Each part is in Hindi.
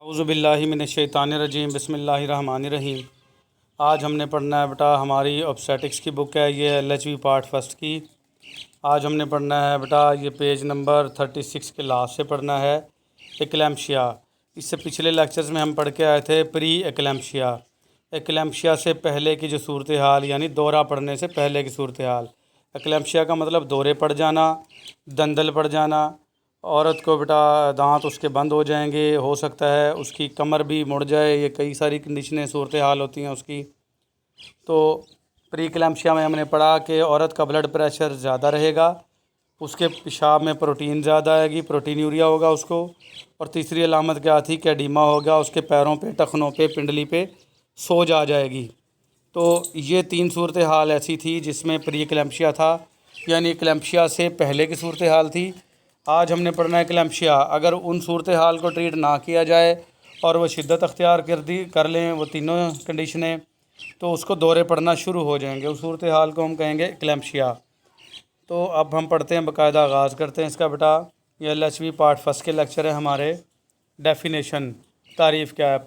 औज़ुबिल्लाहि मिनश्शैतानिर्रजीम बिस्मिल्लाहिर्रहमानिर्रहीम। आज हमने पढ़ना है बेटा, हमारी ऑब्स्टेटिक्स की बुक है ये LHV पार्ट फर्स्ट की। आज हमने पढ़ना है बेटा ये पेज नंबर 36 के लास्ट से पढ़ना है एक्लैम्शिया। इससे पिछले लेक्चर्स में हम पढ़ के आए थे प्री एक्लैम्शिया। एक्लैम्शिया से पहले की जो सूरत हाल यानी दौरा पड़ने से पहले की सूरत हाल। एक्लैम्शिया का मतलब दौरे पड़ जाना, दंदल पड़ जाना। औरत को बेटा दांत उसके बंद हो जाएंगे, हो सकता है उसकी कमर भी मुड़ जाए, ये कई सारी कंडीशनें सूरत हाल होती हैं उसकी। तो प्री एक्लैम्शिया में हमने पढ़ा कि औरत का ब्लड प्रेशर ज़्यादा रहेगा, उसके पेशाब में प्रोटीन ज़्यादा आएगी, प्रोटीन यूरिया होगा उसको। और तीसरी अलामत क्या थी कि एडीमा होगा, उसके पैरों पे, टखनों पे, पिंडली पे सोज आ जाएगी। तो ये 3 सूरत हाल ऐसी थी जिसमें प्री एक्लैम्शिया था, यानी एक्लैम्शिया से पहले की सूरत हाल थी। आज हमने पढ़ना है एक्लैम्शिया। अगर उन सूरत हाल को ट्रीट ना किया जाए और वो शिद्दत अख्तियार कर लें वो तीनों कंडीशनें, तो उसको दौरे पड़ना शुरू हो जाएंगे। उस सूरत हाल को हम कहेंगे एक्लैम्शिया। तो अब हम पढ़ते हैं, बाकायदा आगाज़ करते हैं इसका बेटा। ये LHV पार्ट फर्स्ट के लेक्चर है हमारे। डेफिनेशन, तारीफ़ क्या है।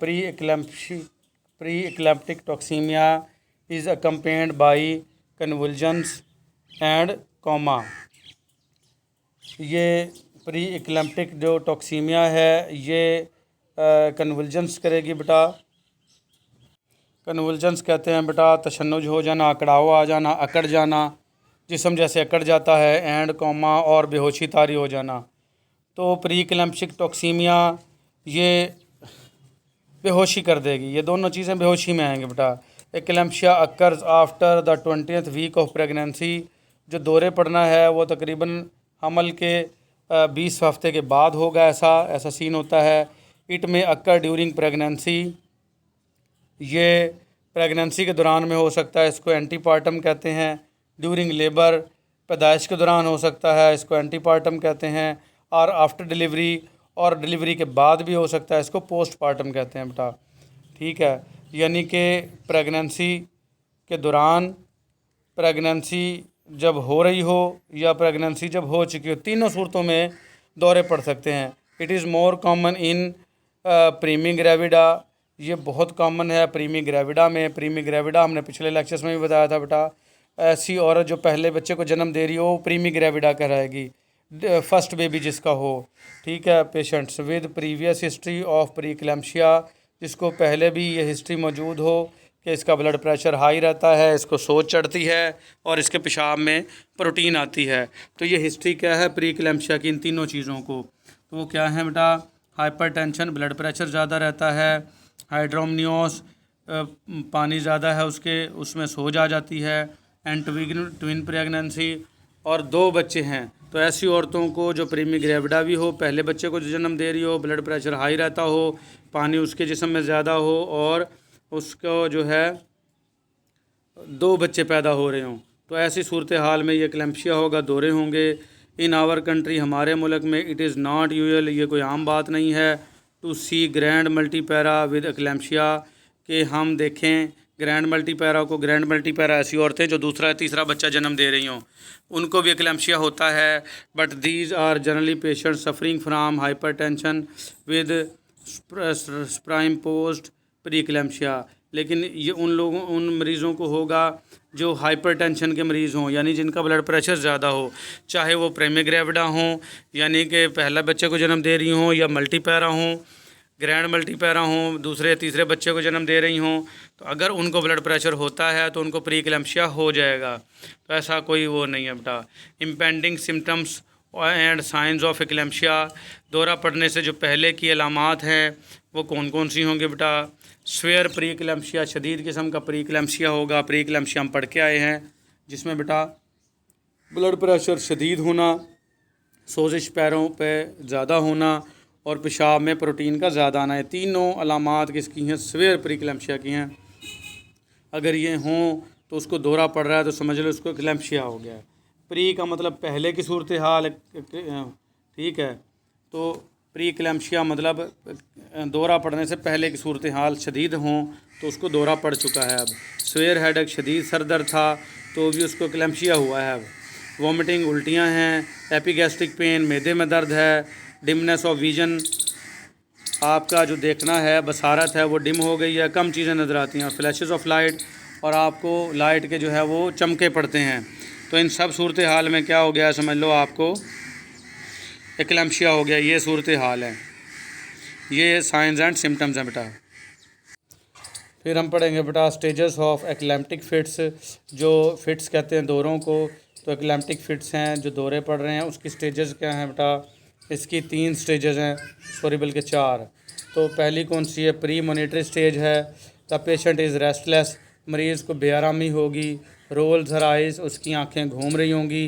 Pre eclamptic toxemia is accompanied by convulsions and coma. ये प्री एक्लैम्प्टिक जो टॉक्सीमिया है ये कन्वुल्जन्स करेगी बेटा। कन्वुल्जन्स कहते हैं बेटा तशन्नुज हो जाना, अकड़ाव आ जाना, अकड़ जाना, जिस्म जैसे अकड़ जाता है, एंड कोमा और बेहोशी तारी हो जाना। तो प्री एक्लैम्प्टिक टॉक्सीमिया ये बेहोशी कर देगी, ये दोनों चीज़ें बेहोशी में आएंगी बेटा। Eclampsia occurs after the 20th week of pregnancy. जो दौरे पड़ना है वो तकरीबन हमल के 20 हफ्ते के बाद होगा, ऐसा सीन होता है। इट में अक्कर ड्यूरिंग प्रेगनेंसी, ये प्रेगनेंसी के दौरान में हो सकता है, इसको एंटीपार्टम कहते हैं। ड्यूरिंग लेबर, पैदाइश के दौरान हो सकता है, इसको एंटीपार्टम कहते हैं। और आफ्टर डिलीवरी, और डिलीवरी के बाद भी हो सकता है, इसको पोस्टपार्टम कहते हैं बेटा। ठीक है, यानी कि प्रेगनेंसी के दौरान, प्रेगनेंसी जब हो रही हो या प्रेगनेंसी जब हो चुकी हो, तीनों सूरतों में दौरे पड़ सकते हैं। It is more common in primigravida, ये बहुत कॉमन है प्रीमी ग्रेविडा में। प्रीमी ग्रेविडा हमने पिछले लेक्चर्स में भी बताया था बेटा। ऐसी औरत जो पहले बच्चे को जन्म दे रही हो वो प्रीमी ग्रेविडा कहलाएगी, फर्स्ट बेबी जिसका हो। ठीक है, patients with previous history of pre eclampsia, जिसको पहले भी ये हिस्ट्री मौजूद हो कि इसका ब्लड प्रेशर हाई रहता है, इसको सोज चढ़ती है और इसके पेशाब में प्रोटीन आती है। तो ये हिस्ट्री क्या है प्री एक्लैम्शिया की, इन तीनों चीज़ों को। तो वो क्या है बेटा, हाइपरटेंशन, ब्लड प्रेशर ज़्यादा रहता है। हाइड्रोमनियोस, पानी ज़्यादा है उसमें सोज आ जाती है। एंड ट्विन प्रेगनेंसी, और 2 बच्चे हैं। तो ऐसी औरतों को जो प्रीमी ग्रेविडा भी हो, पहले बच्चे को जो जन्म दे रही हो, ब्लड प्रेशर हाई रहता हो, पानी उसके जिस्म में ज़्यादा हो, और उसको जो है 2 बच्चे पैदा हो रहे हों, तो ऐसी सूरत हाल में ये एक्लैम्शिया होगा, दौरे होंगे। इन आवर कंट्री, हमारे मुल्क में, इट इज़ नॉट यूजुअल, ये कोई आम बात नहीं है to see grand multipara with eclampsia, कि हम देखें ग्रैंड मल्टीपैरा को। ग्रैंड मल्टीपैरा ऐसी औरतें जो दूसरा तीसरा बच्चा जन्म दे रही हों, उनको भी एक्लैम्शिया होता है। But these are generally patient suffering from hypertension with prime post pre eclampsia. लेकिन ये उन मरीज़ों को होगा जो हाइपरटेंशन के मरीज़ हों, यानी जिनका ब्लड प्रेशर ज़्यादा हो, चाहे वो प्रीमी ग्रेविडा हों, यानी कि पहला बच्चे को जन्म दे रही हों, या मल्टीपैरा हों, ग्रैंड मल्टीपैरा हों, दूसरे तीसरे बच्चे को जन्म दे रही हों। तो अगर उनको ब्लड प्रेशर होता है तो उनको प्री एक्लैम्शिया हो जाएगा। तो ऐसा कोई वो नहीं है बेटा। Impending symptoms and signs of eclampsia, दौरा पड़ने से जो पहले की अलामात हैं वो कौन कौन सी होंगी बेटा। स्वेयर प्री एक्लैम्शिया, शदीद किस्म का प्री एक्लैम्शिया होगा। प्री एक्लैम्शिया हम पढ़ के आए हैं, जिसमें बेटा ब्लड प्रेशर शदीद होना, सोजिश पैरों पे ज़्यादा होना, और पेशाब में प्रोटीन का ज़्यादा आना है। तीनों अलामात किसकी हैं, स्वेयर प्री एक्लैम्शिया की हैं। अगर ये हों तो उसको दौरा पड़ रहा है तो समझ लो उसको एक्लैम्शिया हो गया है। प्री का मतलब पहले की सूरत हाल, ठीक है। तो प्री एक्लैम्शिया मतलब दौरा पड़ने से पहले की सूरत हाल शदीद हों तो उसको दौरा पड़ चुका है। अब स्वेयर हेडेक, शदीद सर दर्द था तो भी उसको एक्लैम्शिया हुआ है। अब वॉमिटिंग, उल्टियाँ हैं। एपिगैस्ट्रिक पेन, मैदे में दर्द है। डिमनेस ऑफ विजन, आपका जो देखना है बसारत है वो डिम हो गई है, कम चीज़ें नज़र आती हैं, फ्लैशेस ऑफ लाइट, और आपको लाइट के जो है वो चमके पड़ते हैं। तो इन सब सूरत हाल में क्या हो गया, समझ लो आपको एक्लेम्पशिया हो गया। ये सूरत हाल है, ये साइंस एंड सिम्टम्स हैं बेटा। फिर हम पढ़ेंगे बेटा स्टेजेस ऑफ एक्लेम्प्टिक फिट्स। जो फिट्स कहते हैं दौरों को, तो एक्लेम्प्टिक फिट्स हैं जो दौरे पड़ रहे हैं, उसकी स्टेजेस क्या हैं बेटा। इसकी 3 स्टेजेस हैं, सॉरी बल्कि 4। तो पहली कौन सी है, प्री मॉनिटरी स्टेज है। द पेशेंट इज़ रेस्टलेस, मरीज़ को बेआरामी होगी। रोल्स हर आइज़, उसकी आँखें घूम रही होंगी।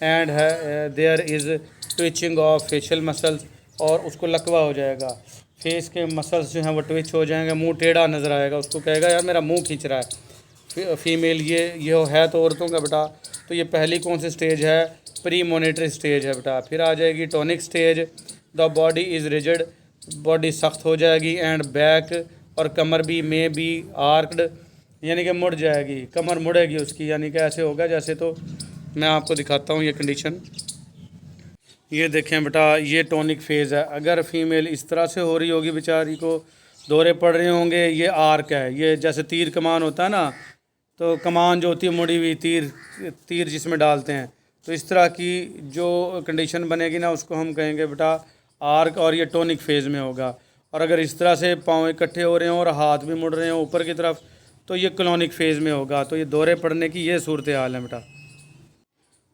एंड है there is twitching of facial muscles, और उसको लकवा हो जाएगा, फेस के मसल्स जो हैं वो ट्विच हो जाएंगे, मुंह टेढ़ा नज़र आएगा, उसको कहेगा यार मेरा मुंह खींच रहा है। फीमेल ये है तो औरतों का बेटा। तो ये पहली कौन सी स्टेज है, प्री मॉनिटरी स्टेज है बेटा। फिर आ जाएगी tonic stage. The body is rigid, body सख्त हो जाएगी। एंड बैक, और कमर भी में बी आर्क्ड, यानी कि मुड़ जाएगी, कमर मुड़ेगी उसकी, यानी कि ऐसे होगा जैसे। तो मैं आपको दिखाता हूँ ये कंडीशन। ये देखें बेटा, ये टॉनिक फेज़ है। अगर फीमेल इस तरह से हो रही होगी बेचारी को, दौरे पड़ रहे होंगे, ये आर्क है, ये जैसे तीर कमान होता है ना, तो कमान जो होती है मुड़ी हुई, तीर जिसमें डालते हैं, तो इस तरह की जो कंडीशन बनेगी ना, उसको हम कहेंगे बेटा आर्क, और ये टॉनिक फेज़ में होगा। और अगर इस तरह से पाँव इकट्ठे हो रहे हों और हाथ भी मुड़ रहे हों ऊपर की तरफ, तो ये क्लोनिक फेज़ में होगा। तो ये दौरे पड़ने की ये सूरत हाल है बेटा।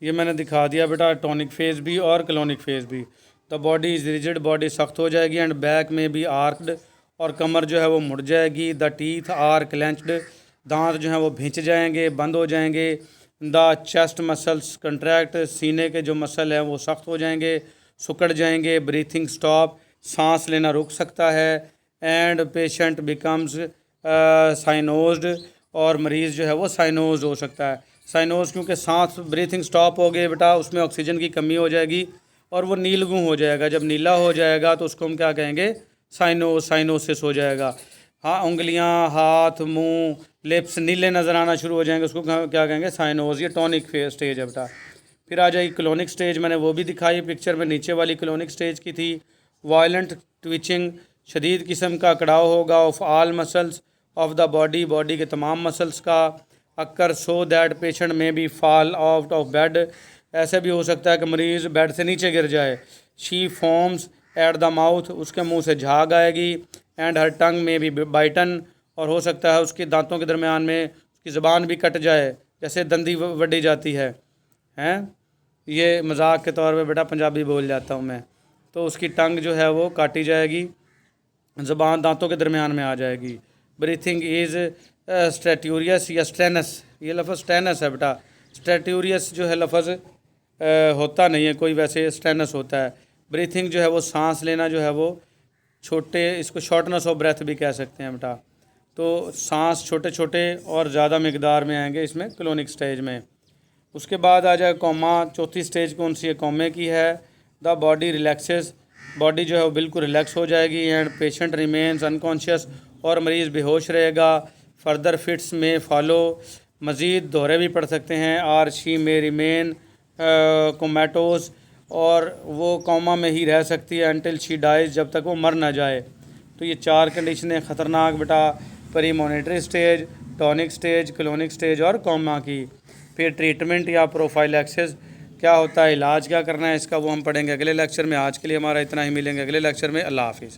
ये मैंने दिखा दिया बेटा, टॉनिक फेज़ भी और क्लोनिक फेज़ भी। The body is rigid, body सख्त हो जाएगी। एंड बैक में भी आर्क्ड, और कमर जो है वो मुड़ जाएगी। द टीथ आर क्लेंच्ड, दांत जो हैं वो भिंच जाएंगे, बंद हो जाएंगे। द चेस्ट मसल्स कंट्रैक्ट, सीने के जो मसल हैं वो सख्त हो जाएंगे, सुकड़ जाएंगे। ब्रीथिंग स्टॉप, सांस लेना रुक सकता है। एंड पेशेंट बिकम्स साइनोज्ड, और मरीज़ जो है वो साइनोज हो सकता है। साइनोज क्योंकि सांस ब्रीथिंग स्टॉप हो गई बेटा, उसमें ऑक्सीजन की कमी हो जाएगी और वो नीलगू हो जाएगा। जब नीला हो जाएगा तो उसको हम क्या कहेंगे, साइनोसिस हो जाएगा। हाँ, उंगलियां, हाथ, मुंह, लिप्स नीले नज़र आना शुरू हो जाएंगे, उसको क्या कहेंगे, साइनोज। ये टॉनिक स्टेज है बेटा। फिर आ जाएगी क्लोनिक स्टेज, मैंने वो भी दिखाई पिक्चर में, नीचे वाली क्लोनिक स्टेज की थी। वायलेंट ट्विचिंग, शदीद किस्म का अकड़ाव होगा of all muscles of the body, body के तमाम मसल्स का। Occur so that patient may be fall out of bed, ऐसे भी हो सकता है कि मरीज़ बेड से नीचे गिर जाए। She forms at the mouth, उसके मुंह से झाग आएगी। एंड हर टंग में भी बाइटन, और हो सकता है उसके दांतों के दरमियान में उसकी ज़बान भी कट जाए, जैसे दंदी वड्डी जाती है। ये मजाक के तौर पे बेटा पंजाबी बोल जाता हूँ मैं। तो उसकी टंग जो है वो काटी जाएगी, ज़बान दांतों के दरमियान में आ जाएगी। ब्रीथिंग इज़ स्टेट्यूरियस या स्टेनस, ये लफ्ज़ स्टेनस है बेटा। स्टेट्यूरियस जो है लफ्ज़ होता नहीं है कोई, वैसे स्टेनस होता है। ब्रीथिंग जो है वो सांस लेना जो है वो छोटे, इसको शॉर्टनेस ऑफ ब्रेथ भी कह सकते हैं बेटा। तो सांस छोटे छोटे और ज़्यादा मकदार में आएंगे इसमें क्लोनिक स्टेज में। उसके बाद आ जाए कोमा। चौथी स्टेज कौन सी है, कोमे की है। द बॉडी रिलैक्सेस, बॉडी जो है वो बिल्कुल रिलैक्स हो जाएगी। एंड पेशेंट रिमेन्स अनकॉन्शियस, और मरीज़ बेहोश रहेगा। फर्दर फिट्स में फॉलो, मज़ीद दौरे भी पड़ सकते हैं। आर शी में रिमेन कोमेटोस, और वो कोमा में ही रह सकती है अनटिल शी डाइज, जब तक वो मर ना जाए। तो ये 4 कंडीशनें ख़तरनाक बेटा, pre monetary stage, tonic stage, clonic stage और कोमा की। फिर ट्रीटमेंट या प्रोफाइलैक्सिस क्या होता है, इलाज क्या करना है इसका, वो हम पढ़ेंगे अगले लेक्चर में। आज के लिए हमारा इतना ही, मिलेंगे अगले लेक्चर में। अल्लाह हाफिज़।